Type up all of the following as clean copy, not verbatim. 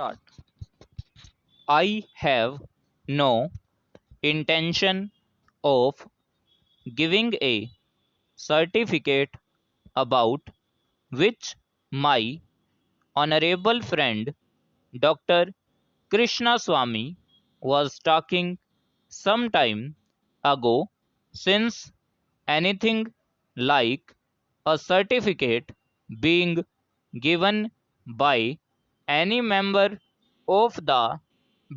start. I have no intention of giving a certificate about which my honorable friend Dr. Krishnaswamy was talking some time ago, since anything like a certificate being given by any member of the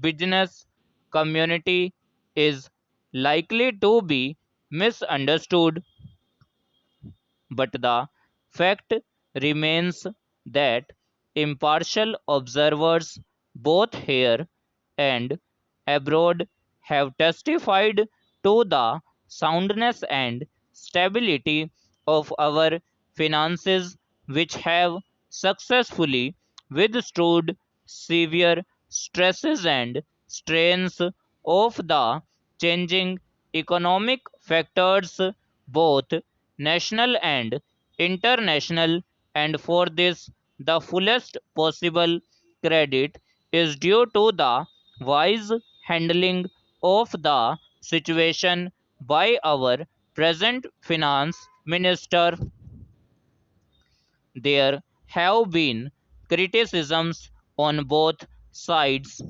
business community is likely to be misunderstood, but the fact remains that impartial observers both here and abroad have testified to the soundness and stability of our finances, which have successfully withstood severe stresses and strains of the changing economic factors, both national and international, and for this the fullest possible credit is due to the wise handling of the situation by our present finance minister. There have been criticisms on both sides.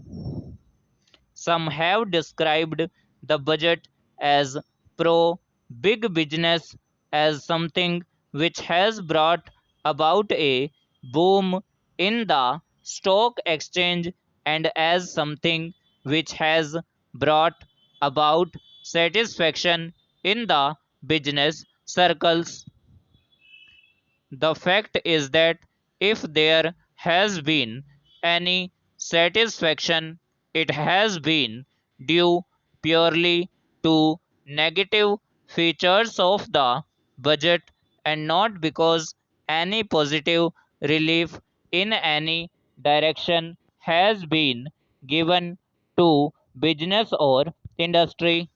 Some have described the budget as pro big business, as something which has brought about a boom in the stock exchange, and as something which has brought about satisfaction in the business circles. The fact is that if there has been any satisfaction, it has been due purely to negative features of the budget, and not because any positive relief in any direction has been given to business or industry.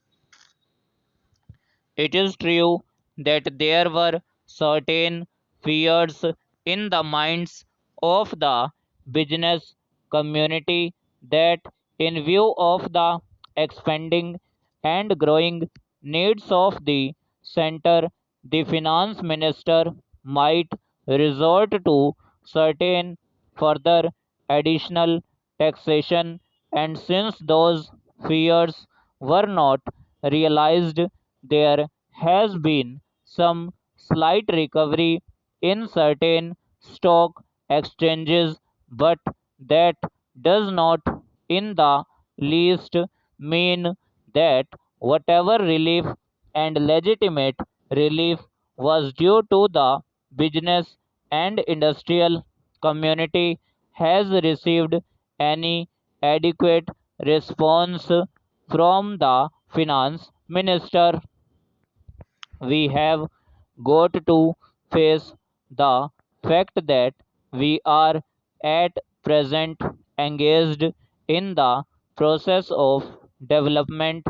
It is true that there were certain fears in the minds of the business community that, in view of the expanding and growing needs of the center, the finance minister might resort to certain further additional taxation, and since those fears were not realized, there has been some slight recovery in certain stock exchanges, but that does not in the least mean that whatever relief and legitimate relief was due to the business and industrial community has received any adequate response from the finance minister. We have got to face the fact that we are at present engaged in the process of development.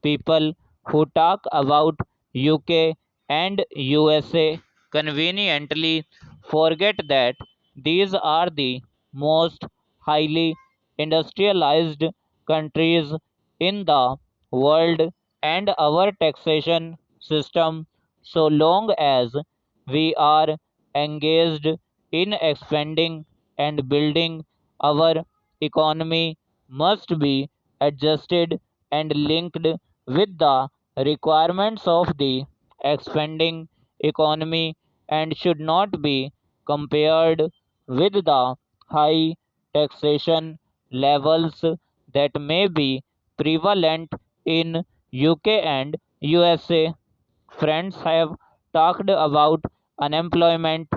People who talk about UK and USA conveniently forget that these are the most highly industrialized countries in the world, and our taxation system, so long as we are engaged in expanding and building our economy, must be adjusted and linked with the requirements of the expanding economy, and should not be compared with the high taxation levels that may be prevalent in UK and USA. Friends have talked about unemployment,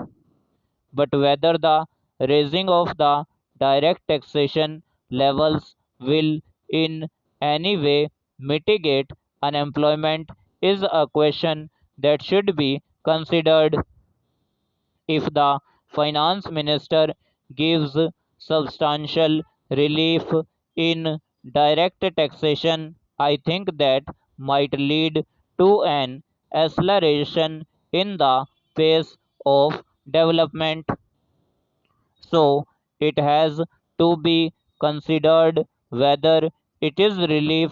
but whether the raising of the direct taxation levels will in any way mitigate unemployment is a question that should be considered. If the finance minister gives substantial relief in direct taxation, I think that might lead to an acceleration in the pace of development. So it has to be considered whether it is relief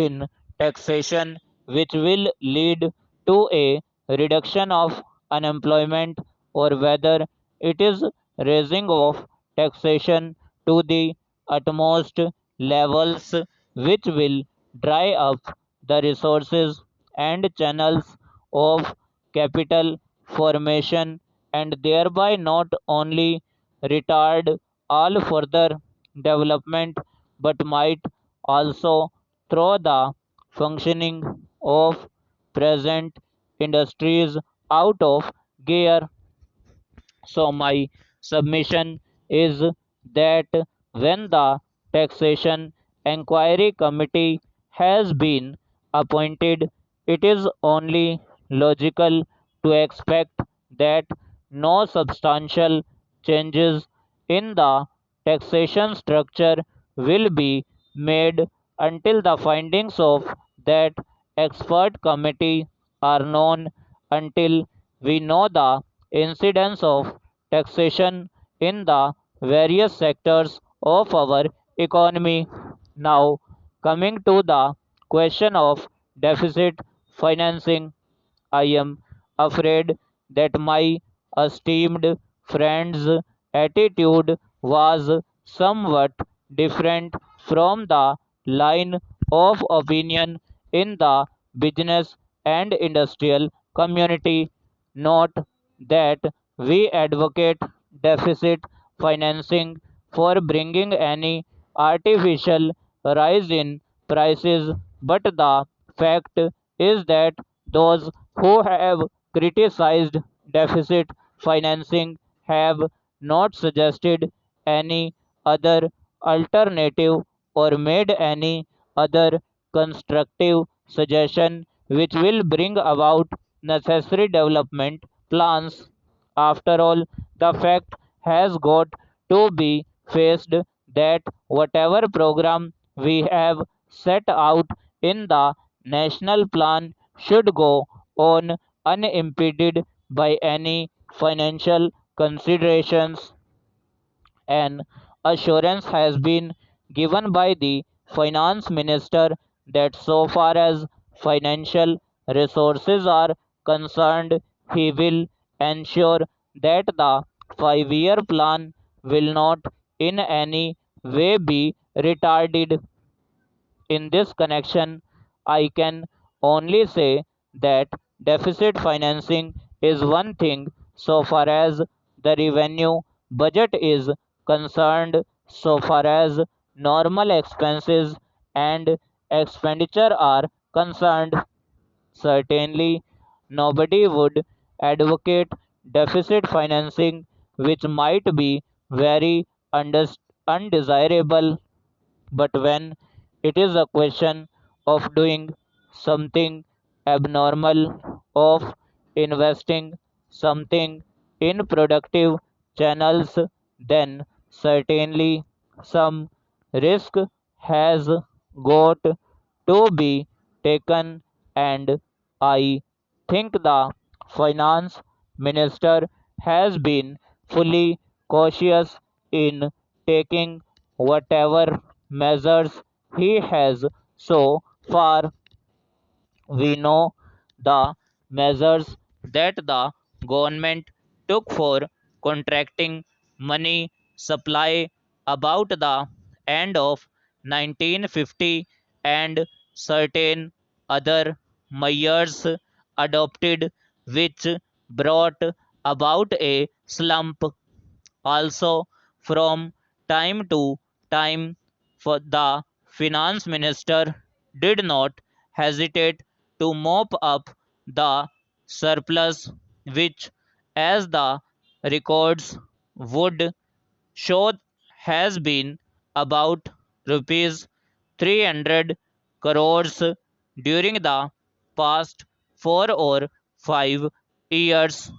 in taxation which will lead to a reduction of unemployment, or whether it is raising of taxation to the utmost levels which will dry up the resources and channels of capital formation, and thereby not only retard all further development but might also throw the functioning of present industries out of gear. So, my submission is that when the Taxation Enquiry Committee has been appointed, it is only logical to expect that no substantial changes in the taxation structure will be made until the findings of that expert committee are known, until we know the incidence of taxation in the various sectors of our economy. Now, coming to the question of deficit financing, I am afraid that my esteemed friend's attitude was somewhat different from the line of opinion in the business and industrial community. Note that we advocate deficit financing for bringing any artificial rise in prices, but the fact is that those who have criticized deficit financing have not suggested any other alternative or made any other constructive suggestion which will bring about necessary development plans. After all, the fact has got to be faced that whatever program we have set out in the national plan should go on unimpeded by any financial considerations. An assurance has been given by the finance minister that so far as financial resources are concerned, he will ensure that the 5-year plan will not in any way be retarded. In this connection, I can only say that deficit financing is one thing so far as the revenue budget is concerned, so far as normal expenses and expenditure are concerned. Certainly, nobody would advocate deficit financing, which might be very undesirable, but when it is a question of doing something abnormal, of investing something in productive channels, then certainly some risk has got to be taken, and I think the finance minister has been fully cautious in taking whatever measures he has so far. We know the measures that the government took for contracting money supply about the end of 1950, and certain other measures adopted which brought about a slump. Also, from time to time, for the finance minister did not hesitate to mop up the surplus, which, as the records would show, has been about rupees 300 crores during the past 4 or 5 years.